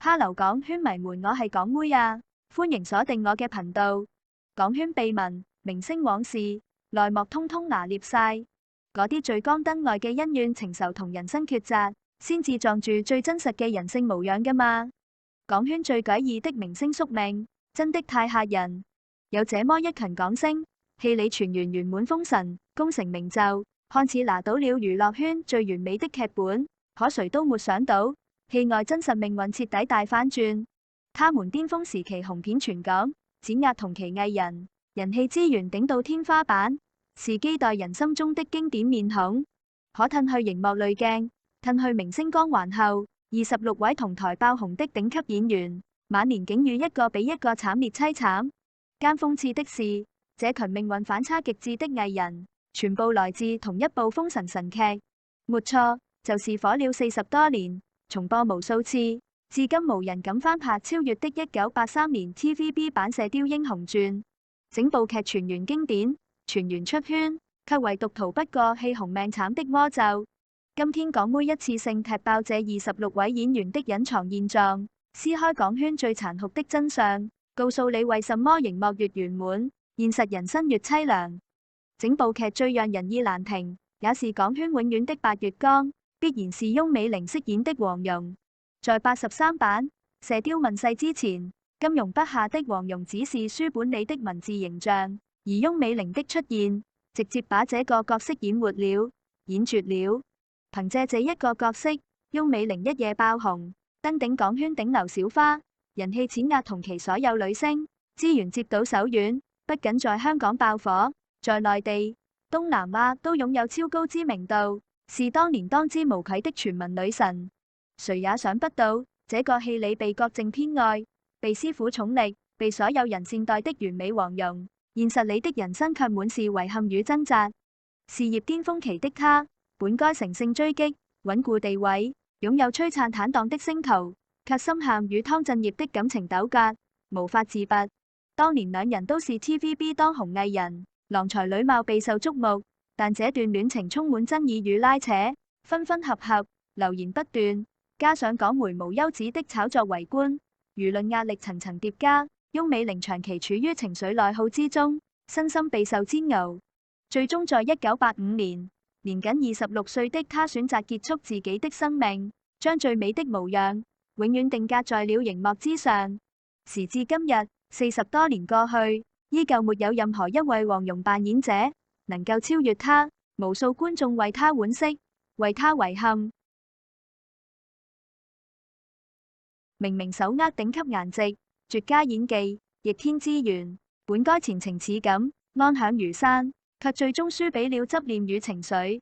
Hello港圈迷們，我係港妹啊，歡迎鎖定我嘅頻道。港圈秘聞、明星往事、內幕通通拿捏晒，嗰啲聚光燈外嘅恩怨情仇同人生抉擇，先至撞住最真實嘅人性模樣㗎嘛。港圈最詭異的明星宿命，真的太嚇人。有這麼一群港星，戲裏全員圓滿封神，功成名就，看似拿到了娛樂圈最完美的劇本，可誰都沒想到。戲外真實命運徹底大反轉，他們巔峰時期紅遍全港，碾壓同期藝人，人氣資源頂到天花板，是幾代人心中的經典面孔。可褪去熒幕濾鏡，褪去明星光環後，26位同台爆紅的頂級演員，晚年境遇一個比一個慘烈凄慘。間諷刺的是，這群命運反差極致的藝人，全部來自同一部封神神劇，沒錯，就是火了40多年。重播無數次，至今無人敢翻拍超越的1983年 TVB 版《射雕英雄傳》。整部劇全員經典，全員出圈，卻唯獨逃不過戲紅命慘的魔咒。今天港妹一次性踢爆這26位演員的隱藏現狀，撕開港圈最殘酷的真相，告訴你為什麼熒幕越圓滿，現實人生越淒涼。整部劇最讓人意難平，也是港圈永遠的白月光。必然是翁美玲飾演的黃蓉。在83版《射雕問世》之前，金庸筆下的黃蓉只是書本裏的文字形象，而翁美玲的出現，直接把這個角色演活了，演絕了。憑借這一個角色，翁美玲一夜爆紅，登頂港圈頂流小花，人氣碾壓同期所有女星，資源接到手軟，不僅在香港爆火，在內地、東南亞都擁有超高知名度。是當年當之無愧的全民女神，誰也想不到，這個戲裏被郭靖偏愛、被師傅寵溺、被所有人善待的完美黃蓉，現實裏的人生卻滿是遺憾與掙扎。事業巔峰期的她，本該乘勝追擊，穩固地位，擁有璀璨坦蕩的星途，卻深陷與湯鎮業的感情糾葛，無法自拔。當年兩人都是 TVB 當紅藝人，郎才女貌備受矚目。但這段戀情充滿爭議與拉扯，分分合合，流言不斷，加上港媒無休止的炒作圍觀，輿論壓力層層疊加，翁美玲長期處於情緒內耗之中，身心備受煎熬。最終在1985年，年僅26歲的她選擇結束自己的生命，將最美的模樣永遠定格在了熒幕之上。時至今日，40多年過去，依舊沒有任何一位黃蓉扮演者能夠超越他，無數觀眾為他惋惜，為他遺憾。明明手握頂級顏值、絕佳演技、逆天資源，本該前程似錦、安享如山，卻最終輸俾了執念與情緒。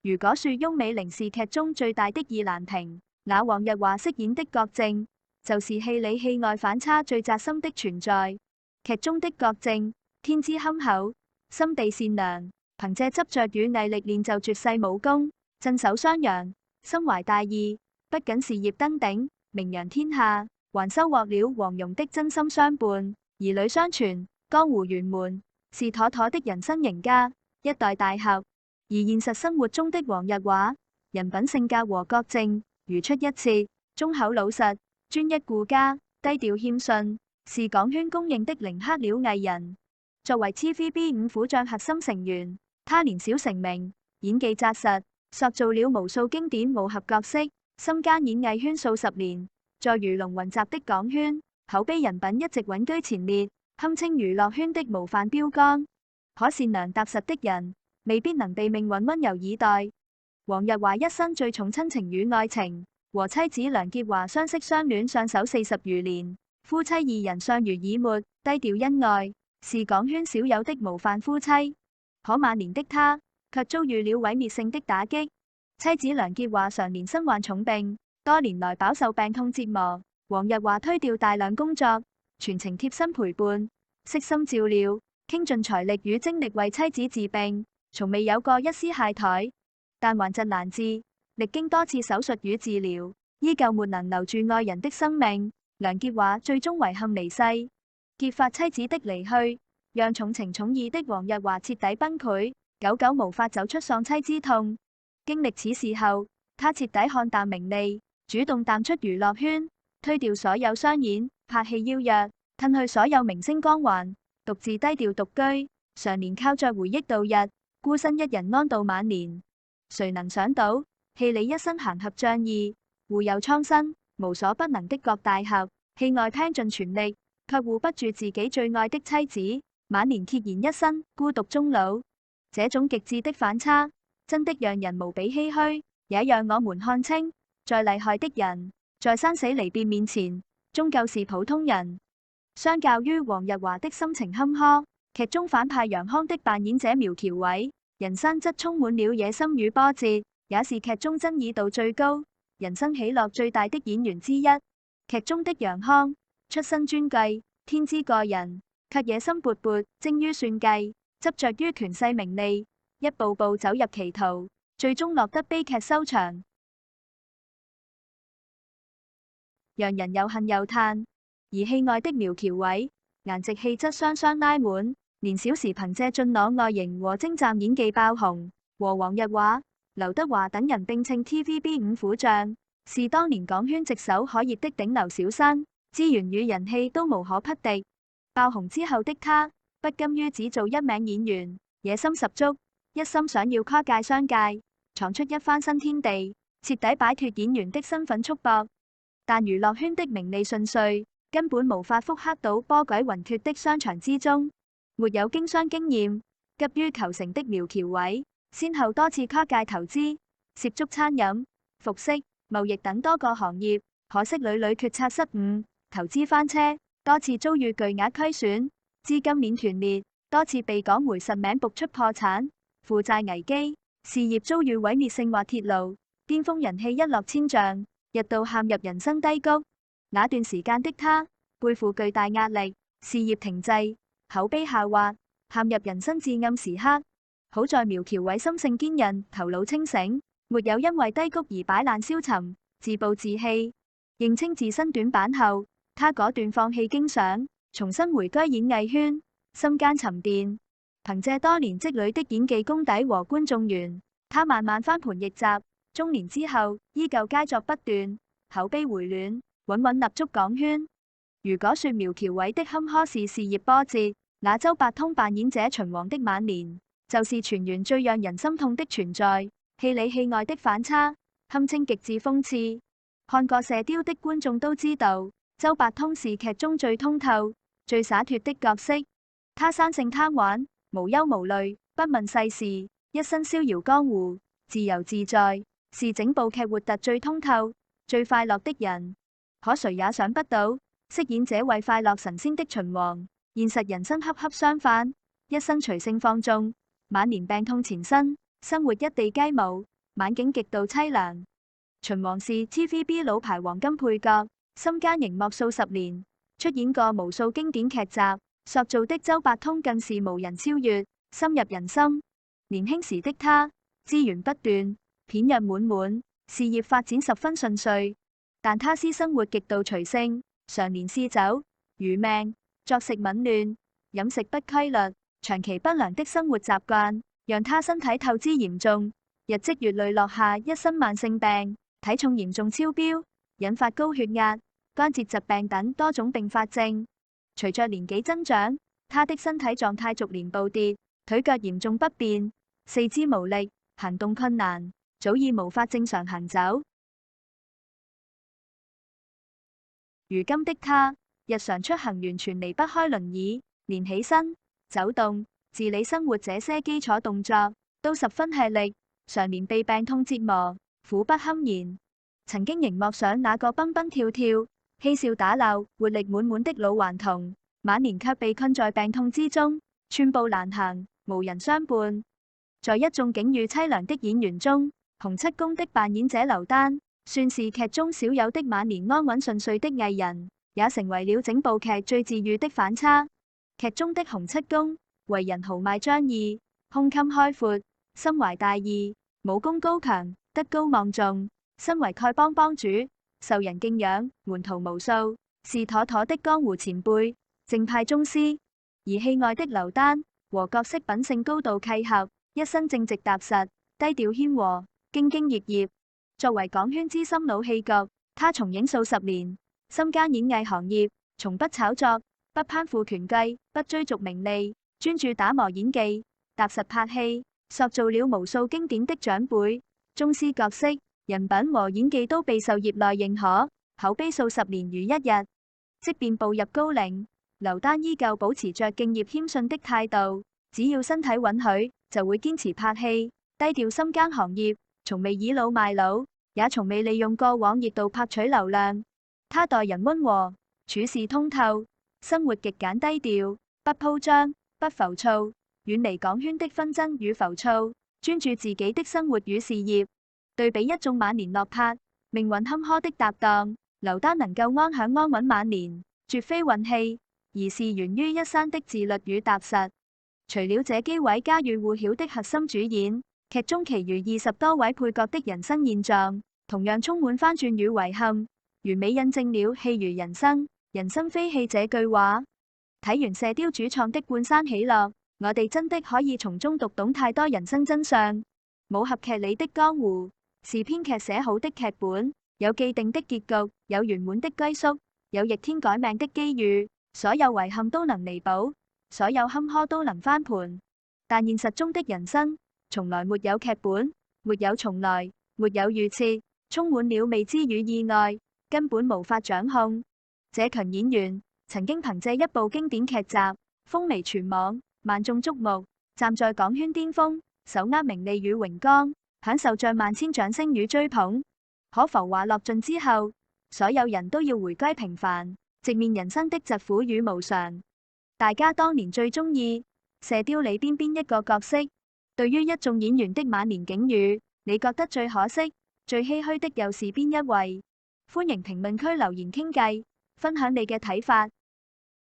如果說翁美玲是劇中最大的意難平，那黃日華飾演的郭靖，就是戲裏戲外反差最扎心的存在。劇中的郭靖，天資憨厚，心地善良，憑借執着與毅力練就絕世武功，鎮守襄陽，心懷大義，不僅事業登頂，名揚天下，還收穫了黃蓉的真心相伴，兒女相傳，江湖圓滿，是妥妥的人生贏家，一代大俠。而現實生活中的黃日華，人品性格和郭靖如出一轍，忠厚老實，專一顧家，低調謙遜，是港圈公認的零黑料藝人。作為 TVB 五虎將核心成員，他年小成名，演技紮實，塑造了無數經典武俠角色，深耕演藝圈數十年，在魚龍混雜的港圈，口碑人品一直穩居前列，堪稱娛樂圈的模範標杆。可善良踏實的人，未必能被命運溫柔以待。黃日華一生最重親情與愛情，和妻子梁潔華相識相戀相守40餘年，夫妻二人相濡以沫，低調恩愛。是港圈少有的模範夫妻，可晚年的他卻遭遇了毀滅性的打擊。妻子梁潔華常年身患重病，多年來飽受病痛折磨。黃日華推掉大量工作，全程貼身陪伴，悉心照料，傾盡財力與精力為妻子治病，從未有過一絲懈怠。但頑疾難治，歷經多次手術與治療，依舊沒能留住愛人的生命。梁潔華最終遺憾離世。揭發妻子的離去，讓重情重義的黃日華徹底崩潰，久久無法走出喪妻之痛。經歷此事後，他徹底看淡名利，主動淡出娛樂圈，推掉所有商演、拍戲邀約，褪去所有明星光環，獨自低調獨居，常年靠着回憶度日，孤身一人安度晚年。誰能想到，戲里一生行俠仗義，互有蒼生，無所不能的郭大俠，戲外拼盡全力，卻護不住自己最愛的妻子，晚年孑然一身，孤獨終老。這種極致的反差，真的讓人無比唏噓，也讓我們看清，再厲害的人，在生死離別面前，終究是普通人。相較於黃日華的心情坎坷，劇中反派楊康的扮演者苗僑偉，人生則充滿了野心與波折，也是劇中爭議度最高、人生喜樂最大的演員之一。劇中的楊康，出身專櫃，天資過人，卻野心勃勃，精於算計，執着於權勢名利，一步步走入歧途，最終落得悲劇收場，讓人又恨又嘆。而戲外的苗僑偉，顏值氣質雙雙拉滿，年少時憑借俊朗外形和精湛演技爆紅，和黃日華、劉德華等人並稱 TVB 五虎將，是當年港圈炙手可熱的頂流小生，資源與人氣都無可匹敵。爆紅之後的他，不甘於只做一名演員，野心十足，一心想要跨界商界，闖出一番新天地，徹底擺脫演員的身份束縛。但娛樂圈的名利順遂，根本無法復刻到波詭雲譎的商場之中。沒有經商經驗，急於求成的苗僑偉，先後多次跨界投資，涉足餐飲、服飾、貿易等多個行業，可惜屢屢決策失誤，投資翻車，多次遭遇巨額虧損，資金鏈斷裂，多次被港媒實名爆出破產、負債危機，事業遭遇毀滅性滑鐵盧，巔峰人氣一落千丈，一度陷入人生低谷。那段時間的他，背負巨大壓力，事業停滯，口碑下滑，陷入人生至暗時刻。好在苗僑偉心性堅韌，頭腦清醒，沒有因為低谷而擺爛消沉，自暴自棄。認清自身短板後，他果斷放棄經商，重新回歸演藝圈，心間沉澱。憑借多年積累的演技功底和觀眾緣，他慢慢翻盤逆襲，中年之後依舊佳作不斷，口碑回暖，穩穩立足港圈。如果說苗僑偉的坎坷是事業波折，那周伯通扮演者秦王的晚年，就是全員最讓人心痛的存在。戲里戲外的反差，堪稱極致諷刺。看過射雕的觀眾都知道，周伯通是劇中最通透、最灑脫的角色。他生性貪玩，無憂無慮，不問世事，一生逍遙江湖，自由自在，是整部劇活得最通透、最快樂的人。可誰也想不到，飾演這位快樂神仙的秦王，現實人生恰恰相反，一生隨性放縱，晚年病痛纏身，生活一地雞毛，晚景極度淒涼。秦王是 TVB 老牌黃金配角，深耕熒幕數十年，出演過無數經典劇集，塑造的周伯通更是無人超越，深入人心。年輕時的他，資源不斷，片約滿滿，事業發展十分順遂，但他私生活極度隨性，常年嗜酒、餘命，作息紊亂，飲食不規律，長期不良的生活習慣，讓他身體透支嚴重，日積月累落下一身慢性病，體重嚴重超標，引發高血壓、關節疾病等多種併發症。隨着年紀增長，他的身體狀態逐年暴跌，腿腳嚴重不便，四肢無力，行動困難，早已無法正常行走。如今的他，日常出行完全離不開輪椅，連起身、走動、自理生活這些基礎動作都十分吃力，常年被病痛折磨，苦不堪言。曾經熒幕上那個蹦蹦跳跳、嬉笑打鬧、活力滿滿的老頑童，晚年卻被困在病痛之中，寸步難行，無人相伴。在一眾境遇淒涼的演員中，洪七公的扮演者劉丹，算是劇中少有的晚年安穩順遂的藝人，也成為了整部劇最治癒的反差。劇中的洪七公為人豪邁張義，胸襟開闊，心懷大義，武功高強，德高望重。身為丐幫幫主，受人敬仰，門徒無數，是妥妥的江湖前輩，正派宗師。而戲外的劉丹和角色品性高度契合，一生正直踏實，低調謙和，兢兢業業。作為港圈資深老戲骨，他從影數十年，深耕演藝行業，從不炒作，不攀附權貴，不追逐名利，專注打磨演技，踏實拍戲，塑造了無數經典的長輩。宗師角色、人品和演技都備受業內認可，口碑數十年如一日。即便步入高齡，劉丹依舊保持着敬業謙遜的態度，只要身體允許，就會堅持拍戲，低調深耕行業，從未倚老賣老，也從未利用過往熱度拍取流量。他待人溫和，處事通透，生活極簡低調，不鋪張，不浮躁，遠離港圈的紛爭與浮躁，專注自己的生活與事業。對比一眾晚年落魄、命運坎坷的搭檔，劉丹能夠安享安穩晚年，絕非運氣，而是源於一生的自律與踏實。除了這幾位家喻戶曉的核心主演，劇中其餘20多位配角的人生現狀，同樣充滿翻轉與遺憾，完美印證了戲如人生，人生非戲這句話。睇完射雕主創的《半生喜樂》，我哋真的可以從中讀懂太多人生真相。武俠劇裏的江湖，是編劇寫好的劇本，有既定的結局，有圓滿的歸宿，有逆天改命的機遇，所有遺憾都能彌補，所有坎坷都能翻盤。但現實中的人生，從來沒有劇本，沒有重來，沒有預設，充滿了未知與意外，根本無法掌控。這群演員曾經憑借一部經典劇集，風靡全網，萬眾矚目，站在港圈巔峰，手握名利與榮光，享受着萬千掌聲與追捧。可浮華落盡之後，所有人都要回歸平凡，直面人生的疾苦與無常。大家當年最中意射雕裏邊一個角色？對於一眾演員的晚年境遇，你覺得最可惜、最唏噓的又是邊一位？歡迎評論區留言傾偈，分享你嘅睇法。